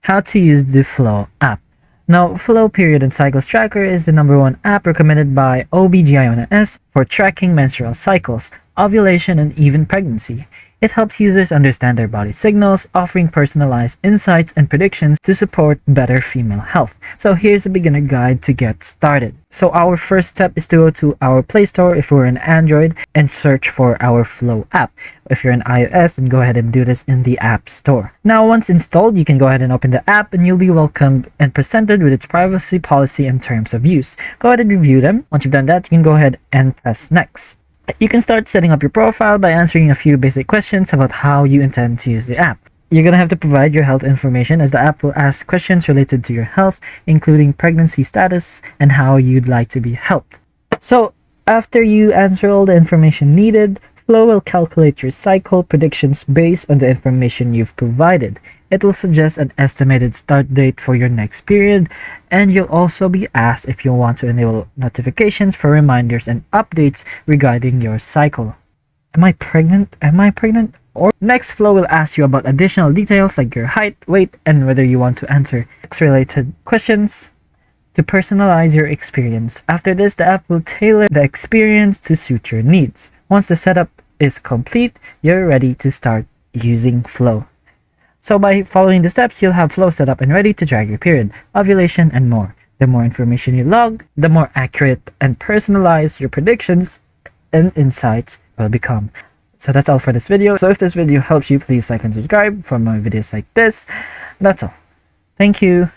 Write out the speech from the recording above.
How to use the Flo app. Now, Flo Period and Cycles Tracker is the #1 app recommended by OBGYNs for tracking menstrual cycles, ovulation, and even pregnancy. It helps users understand their body signals, offering personalized insights and predictions to support better female health. So here's a beginner guide to get started. So our first step is to go to our Play Store if we're an Android and search for our Flo app. If you're an iOS, then go ahead and do this in the App Store. Now, once installed, you can go ahead and open the app and you'll be welcomed and presented with its privacy policy and terms of use. Go ahead and review them. Once you've done that, you can go ahead and press next. You can start setting up your profile by answering a few basic questions about how you intend to use the app. You're going to have to provide your health information as the app will ask questions related to your health, including pregnancy status and how you'd like to be helped. So, after you answer all the information needed, Flo will calculate your cycle predictions based on the information you've provided. It will suggest an estimated start date for your next period, and you'll also be asked if you want to enable notifications for reminders and updates regarding your cycle. Am I pregnant? Or next, Flo will ask you about additional details like your height, weight, and whether you want to answer sex-related questions to personalize your experience. After this, the app will tailor the experience to suit your needs. Once the setup is complete, you're ready to start using Flo. So by following the steps, you'll have Flo set up and ready to track your period, ovulation, and more. The more information you log, the more accurate and personalized your predictions and insights will become. So that's all for this video. So if this video helps you, please like and subscribe for more videos like this. That's all. Thank you.